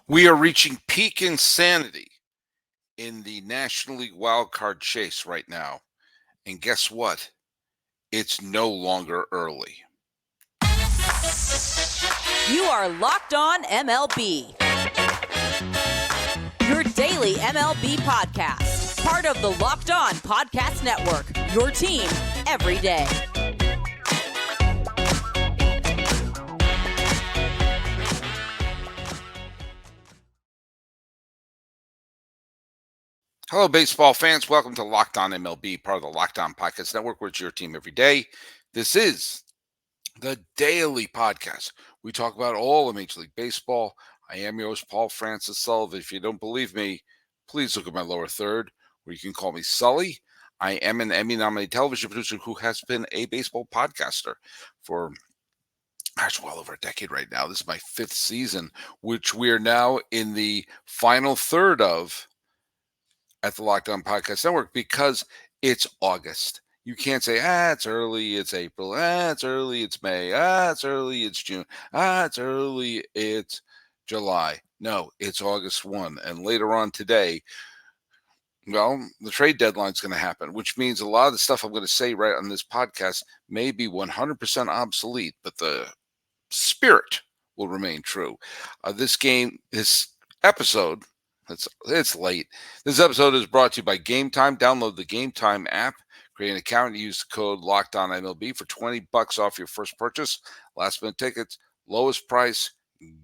We are reaching peak insanity in the National League wildcard chase right now. And guess what? It's no longer early. You are Locked On MLB. Your daily MLB podcast. Part of the Locked On Podcast Network. Your team every day. Hello, baseball fans. Welcome to Locked On MLB, part of the Locked On Podcast Network, where it's your team every day. This is the daily podcast. We talk about all of Major League Baseball. I am your host, Paul Francis Sullivan. If you don't believe me, please look at my lower third, where you can call me Sully. I am an Emmy-nominated television producer who has been a baseball podcaster for well over a decade right now. This is my fifth season, which we are now in the final third of at the Locked On Podcast Network because it's August. You can't say, it's early, it's April, it's early, it's May, it's early, it's June, it's early, it's July. No, it's August 1. And later on today, well, the trade deadline is going to happen, which means a lot of the stuff I'm going to say right on this podcast may be 100% obsolete, but the spirit will remain true. This episode, it's late. This episode is brought to you by Gametime. Download the Gametime app, create an account, and use the code LOCKEDONMLB for $20 off your first purchase. Last minute tickets, lowest price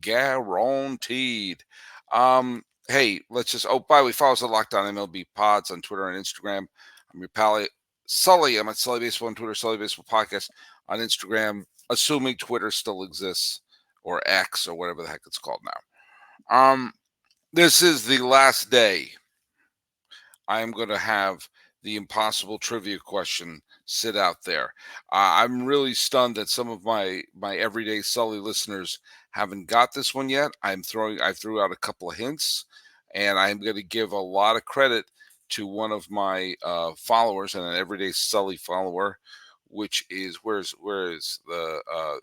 guaranteed. Hey, let's just, by the way, follow us at Locked On MLB Pods on Twitter and Instagram. I'm your pal, Sully. I'm at Sully Baseball on Twitter, Sully Baseball Podcast on Instagram, assuming Twitter still exists, or X, or whatever the heck it's called now. This is the last day I am going to have the impossible trivia question sit out there. I'm really stunned that some of my everyday Sully listeners haven't got this one yet. I threw out a couple of hints, and I'm going to give a lot of credit to one of my followers, and an everyday Sully follower, which is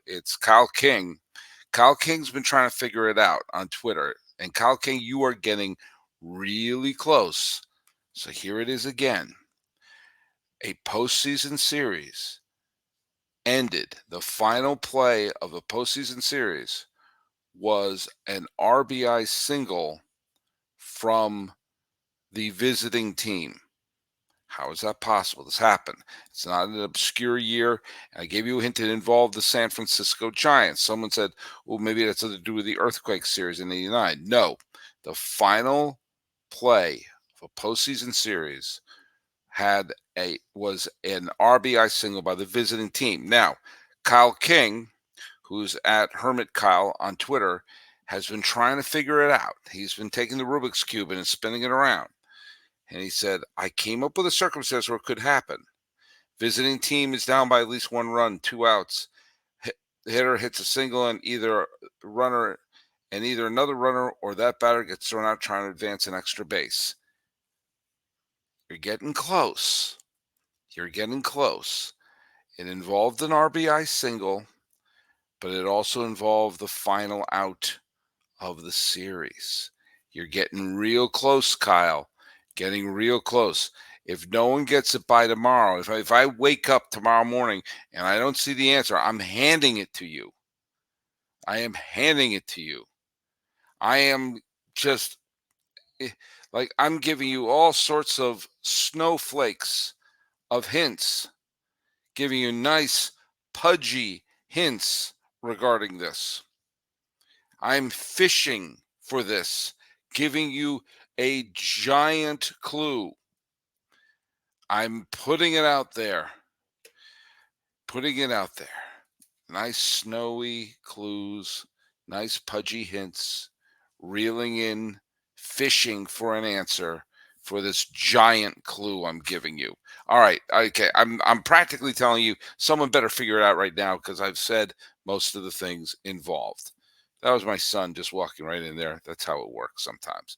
it's Kyle King. Kyle King's been trying to figure it out on Twitter. And Kyle King, you are getting really close. So here it is again. A postseason series ended. The final play of a postseason series was an RBI single from the visiting team. How is that possible? This happened. It's not an obscure year. I gave you a hint. It involved the San Francisco Giants. Someone said, well, maybe that's something to do with the Earthquake series in '89. No. The final play of a postseason series was an RBI single by the visiting team. Now, Kyle King, who's at Hermit Kyle on Twitter, has been trying to figure it out. He's been taking the Rubik's Cube and spinning it around. And he said, I came up with a circumstance where it could happen. Visiting team is down by at least one run, 2 outs. The hitter hits a single and either another runner or that batter gets thrown out trying to advance an extra base. You're getting close. It involved an RBI single, but it also involved the final out of the series. You're getting real close, Kyle. Getting real close. If no one gets it by tomorrow, if I wake up tomorrow morning and I don't see the answer, I'm handing it to you. I am just like, I'm giving you all sorts of snowflakes of hints, giving you nice, pudgy hints regarding this. I'm fishing for this, giving you a giant clue. I'm putting it out there. Nice snowy clues, nice pudgy hints, reeling in, fishing for an answer for this giant clue I'm giving you. All right, okay. I'm practically telling you someone better figure it out right now because I've said most of the things involved. That was my son just walking right in there. That's how it works sometimes.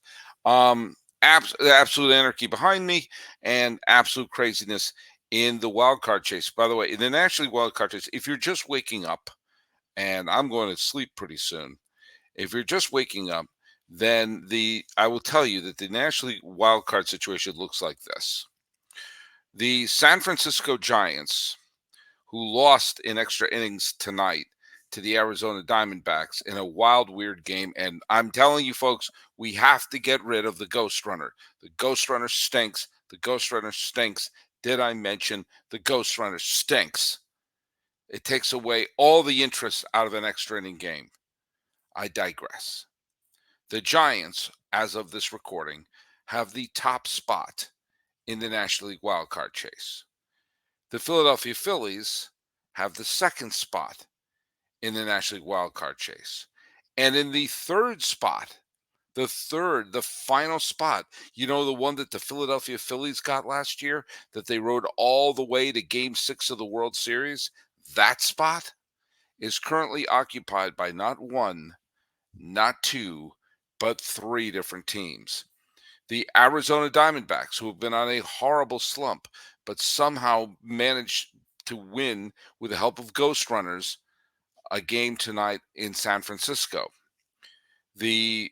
Absolute anarchy behind me and absolute craziness in the wild card chase. By the way, in the National League wild card chase, if you're just waking up, and I'm going to sleep pretty soon, if you're just waking up, then I will tell you that the National League wild card situation looks like this. The San Francisco Giants, who lost in extra innings tonight to the Arizona Diamondbacks in a wild, weird game. And I'm telling you, folks, we have to get rid of the Ghost Runner. The Ghost Runner stinks. The Ghost Runner stinks. Did I mention the Ghost Runner stinks? It takes away all the interest out of an extra inning game. I digress. The Giants, as of this recording, have the top spot in the National League wildcard chase. The Philadelphia Phillies have the second spot in the National League wildcard chase. And in the third spot, the final spot, the one that the Philadelphia Phillies got last year, that they rode all the way to Game 6 of the World Series, that spot is currently occupied by not one, not two, but three different teams. The Arizona Diamondbacks, who have been on a horrible slump, but somehow managed to win with the help of Ghost Runners a game tonight in San Francisco. The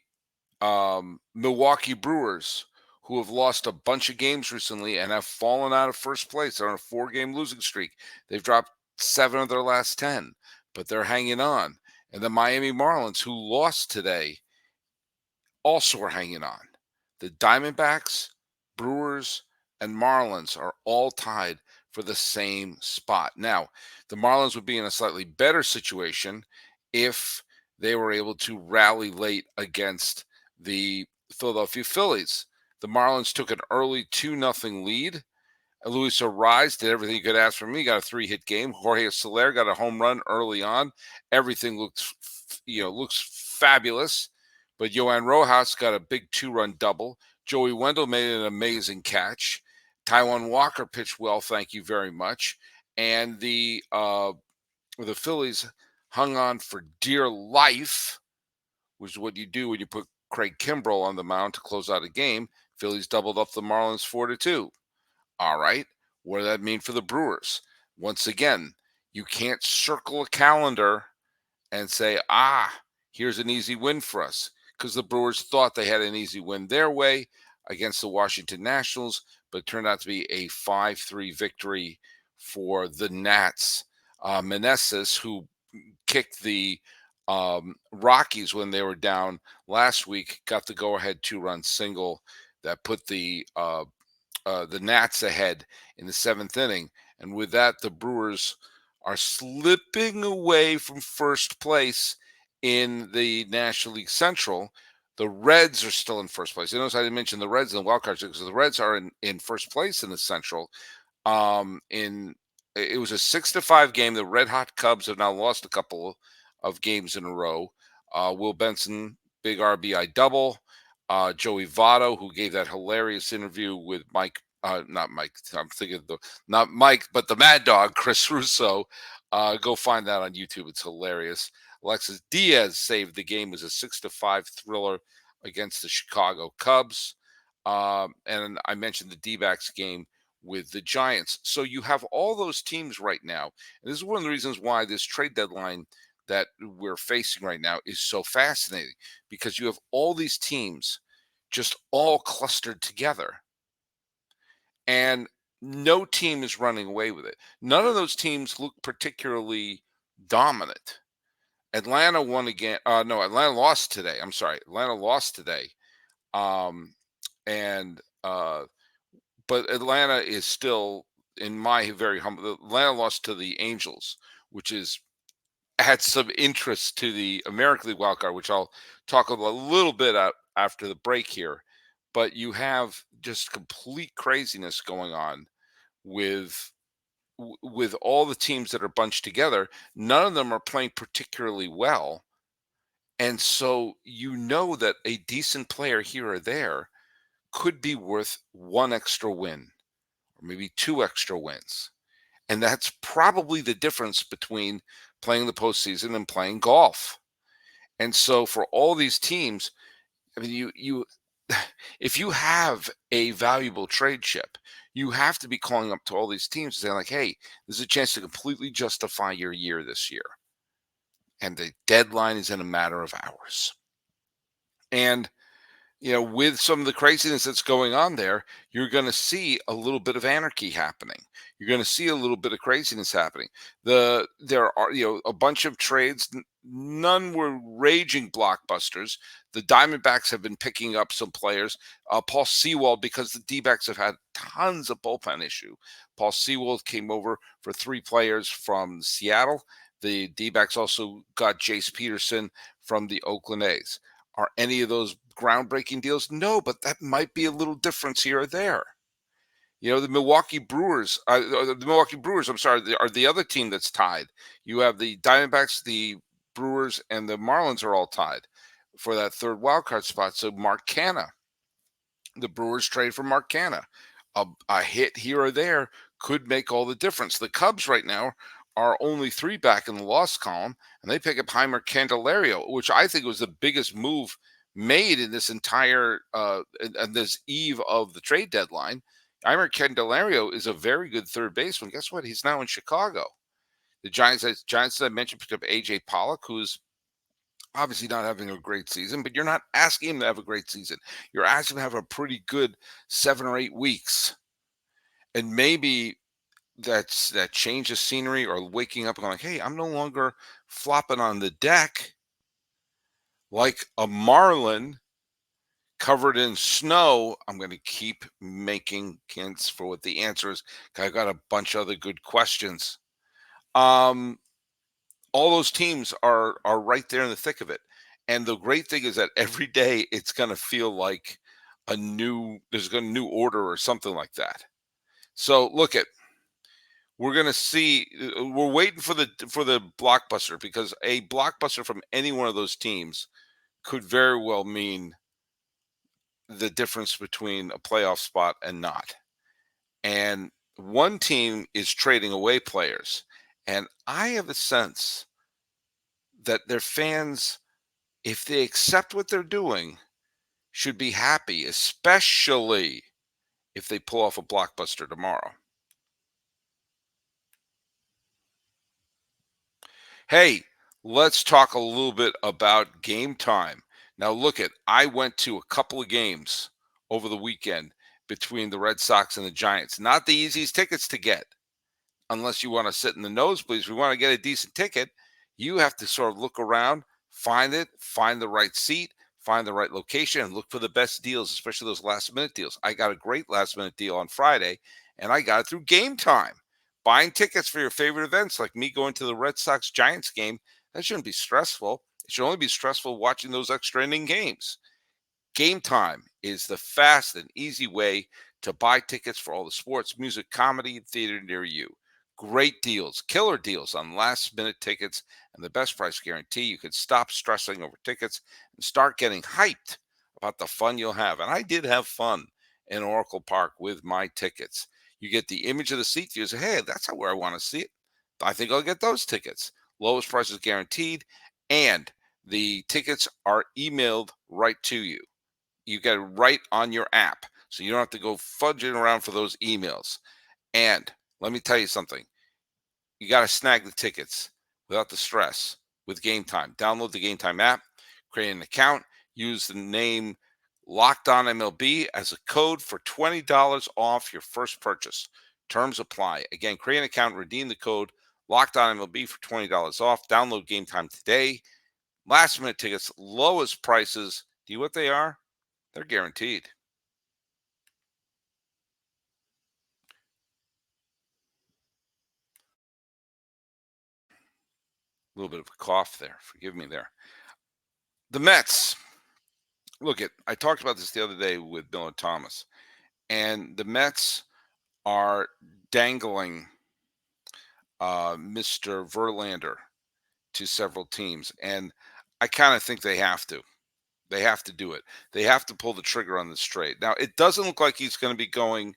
Milwaukee Brewers, who have lost a bunch of games recently and have fallen out of first place. They're on a 4-game losing streak. They've dropped 7 of their last 10, but they're hanging on. And the Miami Marlins, who lost today, also are hanging on. The Diamondbacks, Brewers, and Marlins are all tied for the same spot. Now, the Marlins would be in a slightly better situation if they were able to rally late against the Philadelphia Phillies. The Marlins took an early 2-0 lead. Luis Arraez did everything you could ask from me. Got a 3-hit game. Jorge Soler got a home run early on. Everything looks fabulous. But Yohan Rojas got a big 2-run double. Joey Wendell made an amazing catch. Taijuan Walker pitched well, thank you very much. And the Phillies hung on for dear life, which is what you do when you put Craig Kimbrell on the mound to close out a game. Phillies doubled up the Marlins 4-2. All right, what does that mean for the Brewers? Once again, you can't circle a calendar and say, here's an easy win for us, because the Brewers thought they had an easy win their way against the Washington Nationals, but it turned out to be a 5-3 victory for the Nats. Meneses, who kicked the Rockies when they were down last week, got the go-ahead 2-run single that put the Nats ahead in the 7th inning. And with that, the Brewers are slipping away from first place in the National League Central. The Reds are still in first place. You notice I didn't mention the Reds in the wild card because the Reds are in first place in the Central. It was a 6-5 game. The Red Hot Cubs have now lost a couple of games in a row. Will Benson, big RBI double. Joey Votto, who gave that hilarious interview with not Mike, I'm thinking not Mike, but the Mad Dog, Chris Russo. Go find that on YouTube. It's hilarious. Alexis Diaz saved the game. It was a 6-5 thriller against the Chicago Cubs. And I mentioned the D-backs game with the Giants. So you have all those teams right now. And this is one of the reasons why this trade deadline that we're facing right now is so fascinating, because you have all these teams just all clustered together. And no team is running away with it. None of those teams look particularly dominant. Atlanta won again. Atlanta lost today. I'm sorry. Atlanta lost today. But Atlanta is still, in my very humble, Atlanta lost to the Angels, which had some interest to the American League wildcard, which I'll talk a little bit after the break here. But you have just complete craziness going on with all the teams that are bunched together. None of them are playing particularly well. And so you know that a decent player here or there could be worth one extra win or maybe two extra wins. And that's probably the difference between playing the postseason and playing golf. And so for all these teams, I mean, you if you have a valuable trade chip, you have to be calling up to all these teams and saying, like, hey, there's a chance to completely justify your year this year. And the deadline is in a matter of hours. And with some of the craziness that's going on there, you're going to see a little bit of anarchy happening. You're going to see a little bit of craziness happening. There are a bunch of trades. None were raging blockbusters. The Diamondbacks have been picking up some players. Paul Sewald, because the D-backs have had tons of bullpen issue. Paul Sewald came over for 3 players from Seattle. The D-backs also got Jace Peterson from the Oakland A's. Are any of those groundbreaking deals? No, but that might be a little difference here or there. The Milwaukee Brewers, I'm sorry, are the other team that's tied. You have the Diamondbacks, the Brewers, and the Marlins are all tied for that third wild card spot. So Mark Canha, the Brewers trade for Mark Canha. A hit here or there could make all the difference. The Cubs right now are only 3 back in the loss column, and they pick up Heimer Candelario, which I think was the biggest move made in this entire and this eve of the trade deadline. Heimer Candelario is a very good third baseman. Guess what? He's now in Chicago. The Giants that I mentioned picked up AJ Pollock, who's obviously not having a great season, but you're not asking him to have a great season. You're asking him to have a pretty good 7 or 8 weeks. And maybe that change of scenery or waking up and going like, hey, I'm no longer flopping on the deck like a marlin covered in snow. I'm going to keep making hints for what the answer is. I got a bunch of other good questions. All those teams are right there in the thick of it. And the great thing is that every day it's going to feel like there's a new order or something like that. So look at, we're going to see, we're waiting for the blockbuster, because a blockbuster from any one of those teams could very well mean the difference between a playoff spot and not. And one team is trading away players. And I have a sense that their fans, if they accept what they're doing, should be happy, especially if they pull off a blockbuster tomorrow. Hey, let's talk a little bit about Gametime. Now, I went to a couple of games over the weekend between the Red Sox and the Giants. Not the easiest tickets to get, unless you want to sit in the nosebleeds. If you want to get a decent ticket, you have to sort of look around, find the right seat, find the right location, and look for the best deals, especially those last minute deals. I got a great last minute deal on Friday, and I got it through Gametime. Buying tickets for your favorite events, like me going to the Red Sox Giants game, that shouldn't be stressful. It should only be stressful watching those extra inning games. Gametime is the fast and easy way to buy tickets for all the sports, music, comedy, and theater near you. Great deals, killer deals on last minute tickets, and the best price guarantee. You can stop stressing over tickets and start getting hyped about the fun you'll have. And I did have fun in Oracle Park with my tickets. You get the image of the seat. You say, hey, that's where I want to see it. I think I'll get those tickets. Lowest prices guaranteed, and the tickets are emailed right to you. You get it right on your app, so you don't have to go fudging around for those emails. And let me tell you something. You got to snag the tickets without the stress with Gametime. Download the Gametime app, create an account, use the name Locked On MLB as a code for $20 off your first purchase. Terms apply. Again, create an account, redeem the code Locked On MLB for $20 off. Download Gametime today. Last minute tickets, lowest prices. Do you know what they are? They're guaranteed. A little bit of a cough there. Forgive me there. The Mets. I talked about this the other day with Bill and Thomas, and the Mets are dangling Mr. Verlander to several teams, and I kind of think they have to. They have to do it. They have to pull the trigger on this trade. Now, it doesn't look like he's going to be going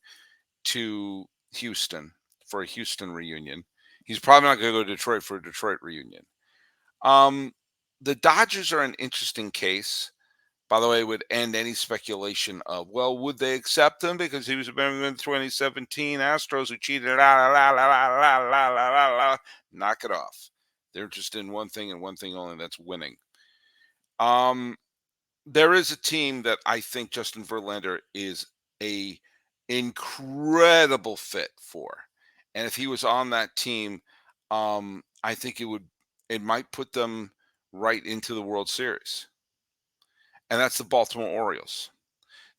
to Houston for a Houston reunion. He's probably not going to go to Detroit for a Detroit reunion. The Dodgers are an interesting case. By the way, it would end any speculation of, well, would they accept him because he was a member of the 2017 Astros who cheated? La, la, la, la, la, la, la, la, la. Knock it off. They're interested in one thing and one thing only, that's winning. there is a team that I think Justin Verlander is a incredible fit for, and if he was on that team, I think it might put them right into the World Series, and that's the Baltimore Orioles.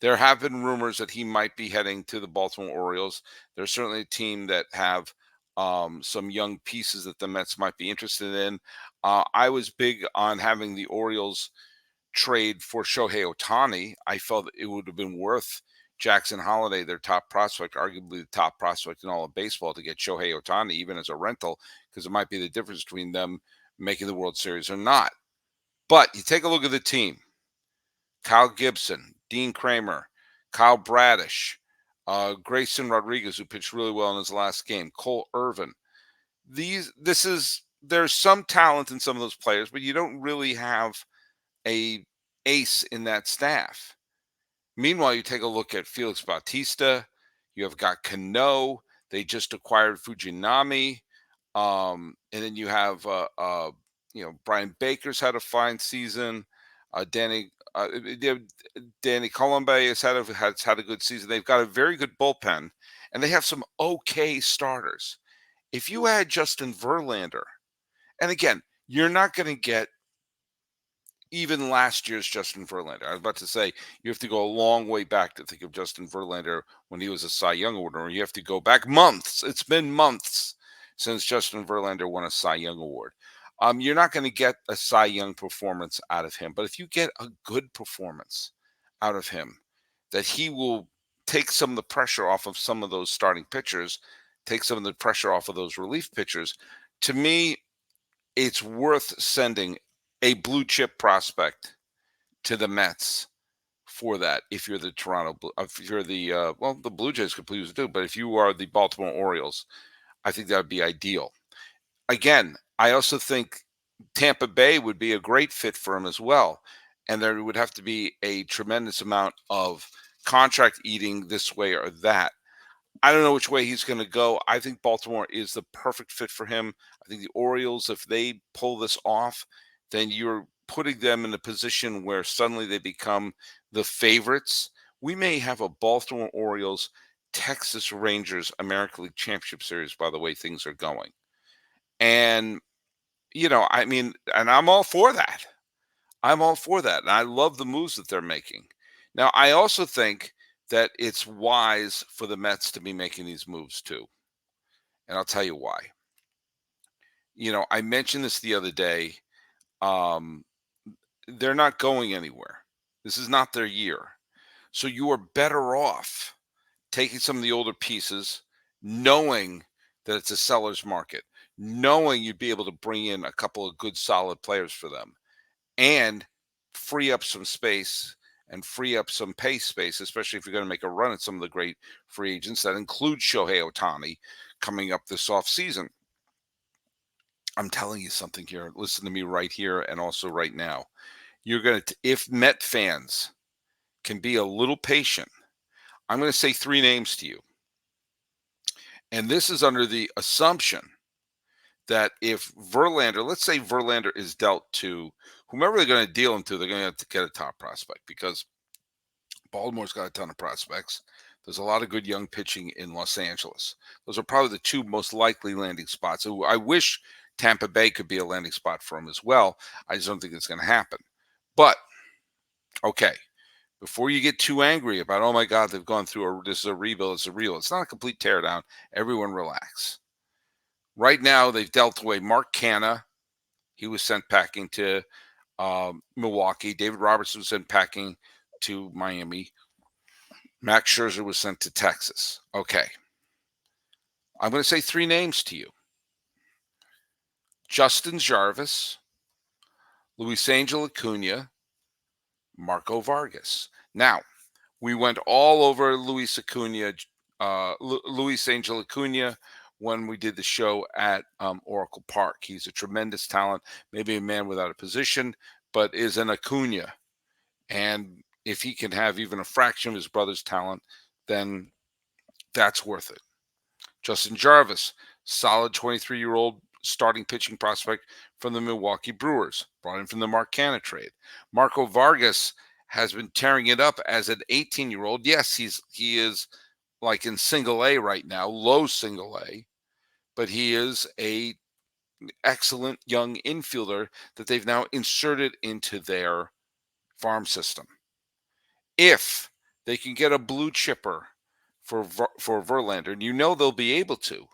There have been rumors that he might be heading to the Baltimore Orioles. There's certainly a team that have some young pieces that the Mets might be interested in. I was big on having the Orioles trade for Shohei Ohtani. I felt it would have been worth Jackson Holiday, their top prospect, arguably the top prospect in all of baseball, to get Shohei Ohtani, even as a rental, because it might be the difference between them making the World Series or not. But you take a look at the team: Kyle Gibson, Dean Kramer, Kyle Bradish, Grayson Rodriguez, who pitched really well in his last game, Cole Irvin. There's some talent in some of those players, but you don't really have a ace in that staff. Meanwhile, you take a look at Felix Bautista. You have got Cano. They just acquired Fujinami, and then you have Brian Baker's had a fine season. Danny Danny Colombe has had a good season. They've got a very good bullpen, and they have some okay starters. If you add Justin Verlander, and again, you're not going to get even last year's Justin Verlander. I was about to say you have to go a long way back to think of Justin Verlander when he was a Cy Young Award winner. You have to go back months. It's been months since Justin Verlander won a Cy Young Award. You're not going to get a Cy Young performance out of him, but if you get a good performance out of him, that he will take some of the pressure off of some of those starting pitchers, take some of the pressure off of those relief pitchers. To me, it's worth sending a blue chip prospect to the Mets for that. If you're the if you're the the Blue Jays could please do, but if you are the Baltimore Orioles, I think that would be ideal. Again, I also think Tampa Bay would be a great fit for him as well, and there would have to be a tremendous amount of contract eating this way or that. I don't know which way he's going to go. I think Baltimore is the perfect fit for him. I think the Orioles, if they pull this off, then you're putting them in a position where suddenly they become the favorites. We may have a Baltimore Orioles Texas Rangers American League Championship Series by the way things are going. And, I mean, and I'm all for that. I'm all for that. And I love the moves that they're making. Now, I also think that it's wise for the Mets to be making these moves too. And I'll tell you why. I mentioned this the other day. Um, they're not going anywhere. This is not their year. So you are better off taking some of the older pieces, knowing that it's a seller's market, knowing you'd be able to bring in a couple of good, solid players for them and free up some space and free up some pay space, especially if you're going to make a run at some of the great free agents. That includes Shohei Ohtani coming up this offseason. I'm telling you something here. Listen to me right here and also right now. You're going to, if Met fans can be a little patient, I'm going to say three names to you. And this is under the assumption that if Verlander, let's say Verlander is dealt to whomever they're going to deal him to, they're going to have to get a top prospect because Baltimore's got a ton of prospects. There's a lot of good young pitching in Los Angeles. Those are probably the two most likely landing spots. I wish Tampa Bay could be a landing spot for him as well. I just don't think it's going to happen. But, okay, before you get too angry about, oh my God, they've gone through this is a rebuild, it's a real. It's not a complete teardown. Everyone relax. Right now, they've dealt away Mark Canha. He was sent packing to Milwaukee. David Robertson was sent packing to Miami. Max Scherzer was sent to Texas. Okay. I'm going to say three names to you: Justin Jarvis, Luis Angel Acuna, Marco Vargas. Now, we went all over Luis Angel Acuna when we did the show at Oracle Park. He's a tremendous talent, maybe a man without a position, but is an Acuna. And if he can have even a fraction of his brother's talent, then that's worth it. Justin Jarvis, solid 23-year-old starting pitching prospect from the Milwaukee Brewers, brought in from the Mark Canha trade. Marco Vargas has been tearing it up as an 18-year-old. Yes, he is like in single A right now, low single A, but he is a excellent young infielder that they've now inserted into their farm system. If they can get a blue chipper for Verlander, and they'll be able to,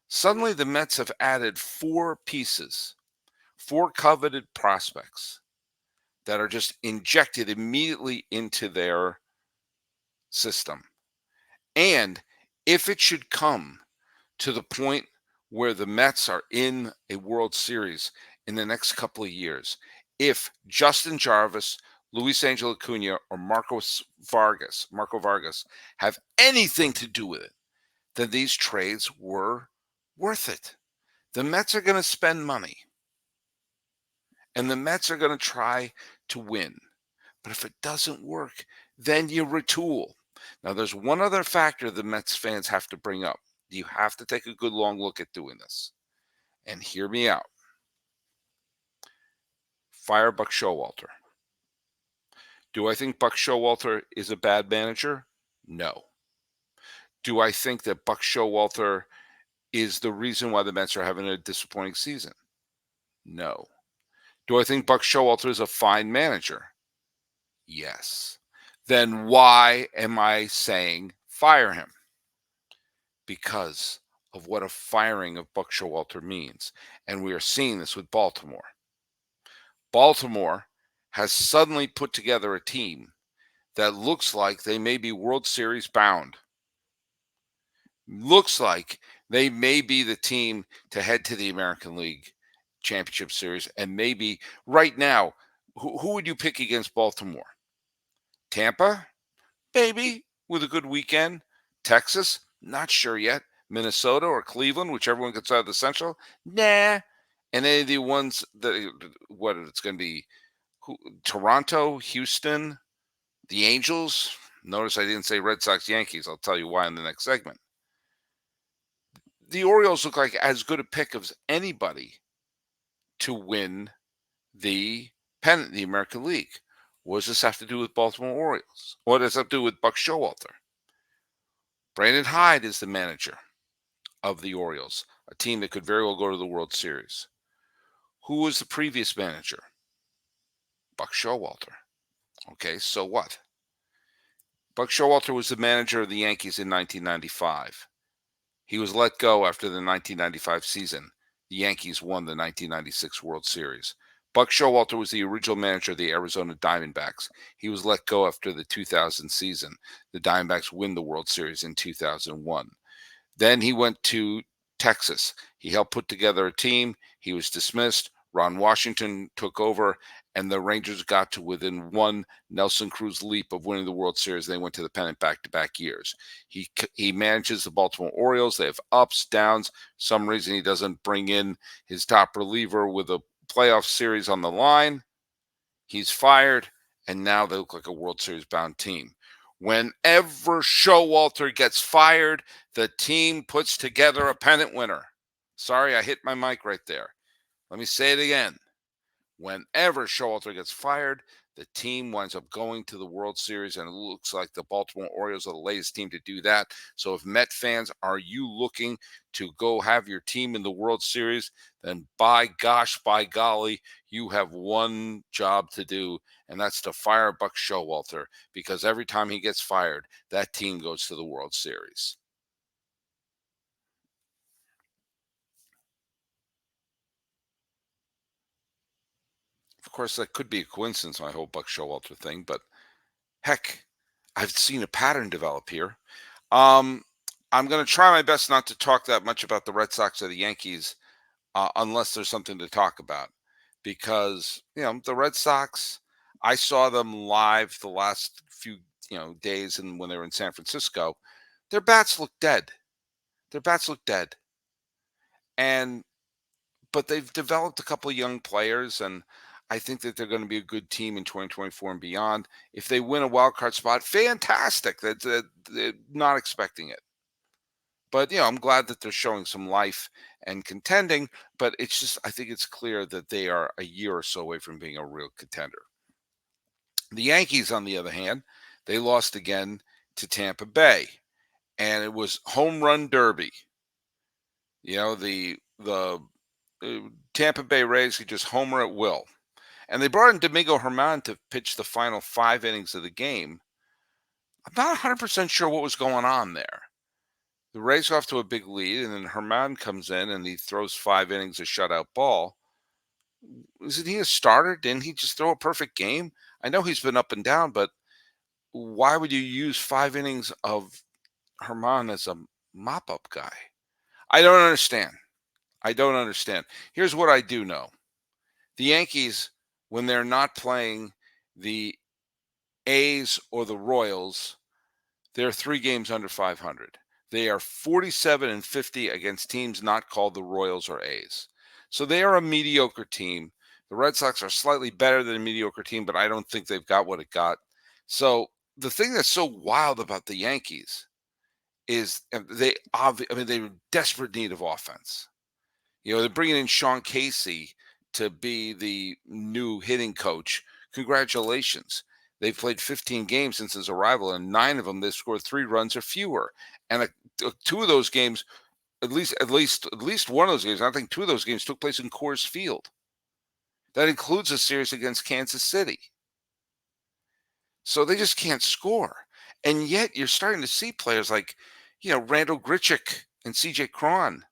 suddenly the Mets have added four pieces, four coveted prospects that are just injected immediately into their system. And if it should come to the point where the Mets are in a World Series in the next couple of years, if Justin Jarvis, Luis Angel Acuna, or Marco Vargas, have anything to do with it, then these trades were worth it. The Mets are going to spend money, and the Mets are going to try to win. But if it doesn't work, then you retool. Now, there's one other factor the Mets fans have to bring up. You have to take a good long look at doing this. And hear me out. Fire Buck Showalter. Do I think Buck Showalter is a bad manager? No. Do I think that Buck Showalter is the reason why the Mets are having a disappointing season? No. Do I think Buck Showalter is a fine manager? Yes. Then why am I saying fire him? Because of what a firing of Buck Showalter means. And we are seeing this with Baltimore. Baltimore has suddenly put together a team that looks like they may be World Series bound. Looks like they may be the team to head to the American League Championship Series. And maybe right now, who would you pick against Baltimore? Tampa? Maybe, with a good weekend. Texas? Not sure yet. Minnesota or Cleveland, whichever one gets out of the Central? Nah. And any of the ones that, what it's going to be, Toronto, Houston, the Angels. Notice I didn't say Red Sox, Yankees. I'll tell you why in the next segment. The Orioles look like as good a pick as anybody to win the pennant, the American League. What does this have to do with Baltimore Orioles? What does that have to do with Buck Showalter? Brandon Hyde is the manager of the Orioles, a team that could very well go to the World Series. Who was the previous manager? Buck Showalter. Okay, so what? Buck Showalter was the manager of the Yankees in 1995. He was let go after the 1995 season. The Yankees won the 1996 World Series. Buck Showalter was the original manager of the Arizona Diamondbacks. He was let go after the 2000 season. The Diamondbacks win the World Series in 2001. Then he went to Texas. He helped put together a team. He was dismissed. Ron Washington took over, and the Rangers got to within one Nelson Cruz leap of winning the World Series. They went to the pennant back-to-back years. He manages the Baltimore Orioles. They have ups, downs. Some reason he doesn't bring in his top reliever with a playoff series on the line. He's fired, and now they look like a World Series-bound team. Whenever Showalter gets fired, the team puts together a pennant winner. Sorry, I hit my mic right there. Let me say it again. Whenever Showalter gets fired, the team winds up going to the World Series, and it looks like the Baltimore Orioles are the latest team to do that. So if Met fans, are you looking to go have your team in the World Series, then by gosh, by golly, you have one job to do, and that's to fire Buck Showalter, because every time he gets fired, that team goes to the World Series. Of course, that could be a coincidence, my whole Buck Showalter thing, but heck, I've seen a pattern develop here. I'm going to try my best not to talk that much about the Red Sox or the Yankees unless there's something to talk about. Because, the Red Sox, I saw them live the last few, days, and when they were in San Francisco, their bats look dead. Their bats look dead. But they've developed a couple of young players, and I think that they're going to be a good team in 2024 and beyond. If they win a wild card spot, fantastic. They're not expecting it. But, I'm glad that they're showing some life and contending. But I think it's clear that they are a year or so away from being a real contender. The Yankees, on the other hand, they lost again to Tampa Bay, and it was home run derby. The Tampa Bay Rays could just homer at will, and they brought in Domingo Germán to pitch the final 5 innings of the game. I'm not 100% sure what was going on there. The Rays go off to a big lead, and then Germán comes in and he throws 5 innings of shutout ball. Isn't he a starter? Didn't he just throw a perfect game? I know he's been up and down, but why would you use 5 innings of Germán as a mop up guy? I don't understand. I don't understand. Here's what I do know: the Yankees, when they're not playing the A's or the Royals, they're 3 games under 500. They are 47-50 against teams not called the Royals or A's. So they are a mediocre team. The Red Sox are slightly better than a mediocre team, but I don't think they've got what it got. So the thing that's so wild about the Yankees is they're in desperate need of offense. They're bringing in Sean Casey to be the new hitting coach. Congratulations. They've played 15 games since his arrival, and 9 of them they've scored 3 runs or fewer. And 2 of those games, at least one of those games, I think 2 of those games took place in Coors Field. That includes a series against Kansas City. So they just can't score. And yet you're starting to see players like, Randall Grichuk and C.J. Cron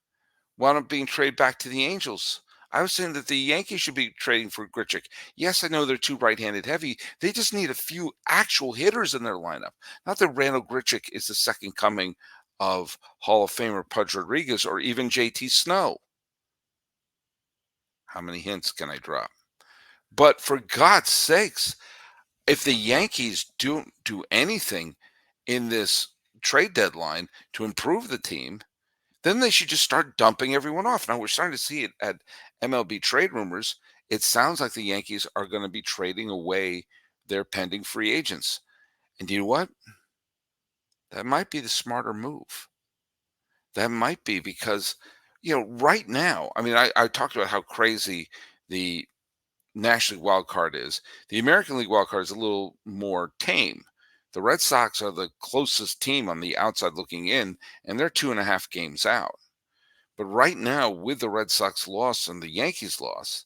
wound up being traded back to the Angels. I was saying that the Yankees should be trading for Grichuk. Yes, I know they're too right-handed heavy. They just need a few actual hitters in their lineup. Not that Randall Grichuk is the second coming of Hall of Famer Pudge Rodriguez or even J.T. Snow. How many hints can I drop? But for God's sakes, if the Yankees don't do anything in this trade deadline to improve the team, then they should just start dumping everyone off. Now, we're starting to see it at MLB Trade Rumors. It sounds like the Yankees are going to be trading away their pending free agents. And you know what? That might be the smarter move. That might be because, right now, I talked about how crazy the National League wild card is. The American League wild card is a little more tame. The Red Sox are the closest team on the outside looking in, and they're 2.5 games out. But right now, with the Red Sox loss and the Yankees loss,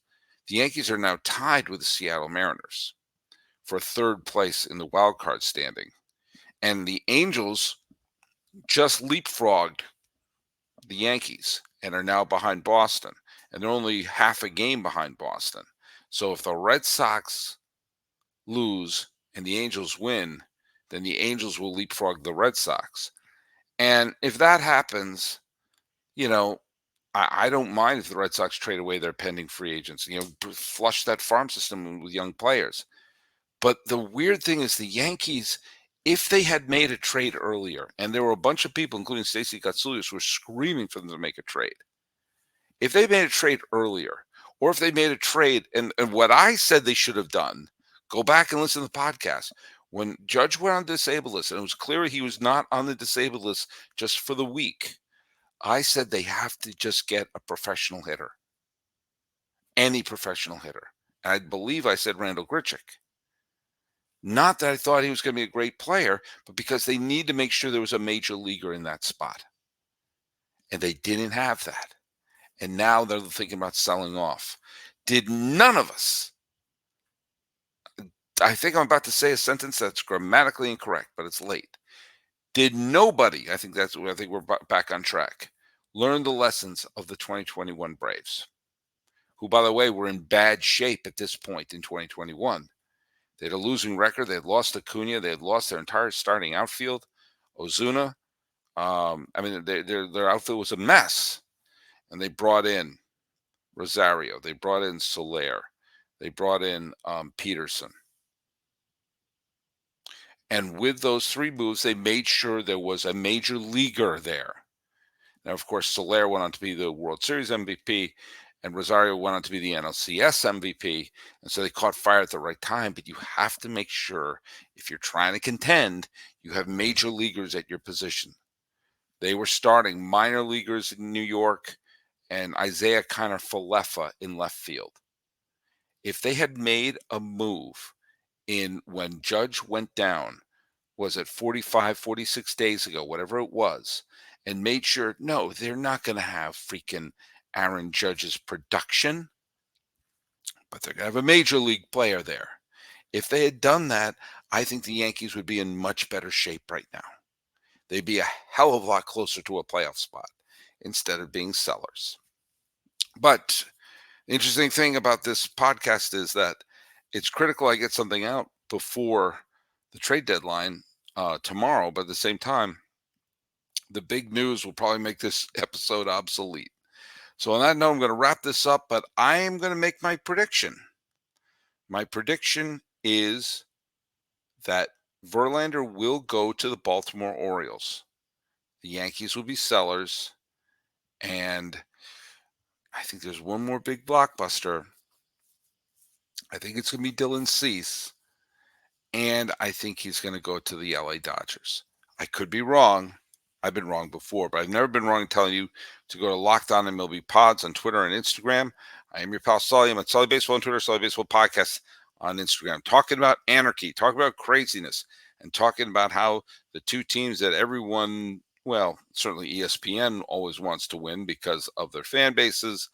the Yankees are now tied with the Seattle Mariners for third place in the wild card standing. And the Angels just leapfrogged the Yankees and are now behind Boston. And they're only half a game behind Boston. So if the Red Sox lose and the Angels win, then the Angels will leapfrog the Red Sox. And if that happens, I don't mind if the Red Sox trade away their pending free agents, flush that farm system with young players. But the weird thing is the Yankees, if they had made a trade earlier, and there were a bunch of people, including Stacey Gotsulias, who were screaming for them to make a trade. If they made a trade earlier, or if they made a trade, and what I said they should have done, go back and listen to the podcast. When Judge went on the disabled list, and it was clear he was not on the disabled list just for the week, I said they have to just get a professional hitter. Any professional hitter. And I believe I said Randall Grichuk. Not that I thought he was going to be a great player, but because they need to make sure there was a major leaguer in that spot. And they didn't have that. And now they're thinking about selling off. Did none of us, I think I'm about to say a sentence that's grammatically incorrect, but it's late. Did nobody, I think we're back on track, learn the lessons of the 2021 Braves, who, by the way, were in bad shape at this point in 2021. They had a losing record. They had lost Acuna. They had lost their entire starting outfield. Ozuna. Their outfield was a mess. And they brought in Rosario. They brought in Soler. They brought in Peterson. And with those 3 moves, they made sure there was a major leaguer there. Now, of course, Soler went on to be the World Series MVP, and Rosario went on to be the NLCS MVP. And so they caught fire at the right time. But you have to make sure, if you're trying to contend, you have major leaguers at your position. They were starting minor leaguers in New York and Isaiah Kiner-Falefa in left field. If they had made a move in when Judge went down, was it 45, 46 days ago, whatever it was, and made sure, no, they're not going to have freaking Aaron Judge's production, but they're going to have a major league player there. If they had done that, I think the Yankees would be in much better shape right now. They'd be a hell of a lot closer to a playoff spot instead of being sellers. But the interesting thing about this podcast is that it's critical I get something out before the trade deadline tomorrow. But at the same time, the big news will probably make this episode obsolete. So on that note, I'm going to wrap this up, but I am going to make my prediction. My prediction is that Verlander will go to the Baltimore Orioles. The Yankees will be sellers, and I think there's one more big blockbuster. I think it's going to be Dylan Cease, and I think he's going to go to the LA Dodgers. I could be wrong. I've been wrong before, but I've never been wrong in telling you to go to Locked On MLB Pods on Twitter and Instagram. I am your pal Sully. I'm at Sully Baseball on Twitter, Sully Baseball Podcast on Instagram, talking about anarchy, talking about craziness, and talking about how the two teams that everyone, well, certainly ESPN always wants to win because of their fan bases,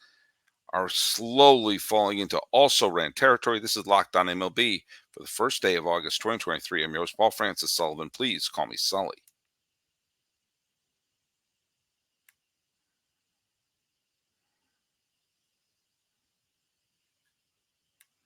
are slowly falling into also ran territory. This is Locked On MLB for the first day of August 2023. I'm your host, Paul Francis Sullivan. Please call me Sully.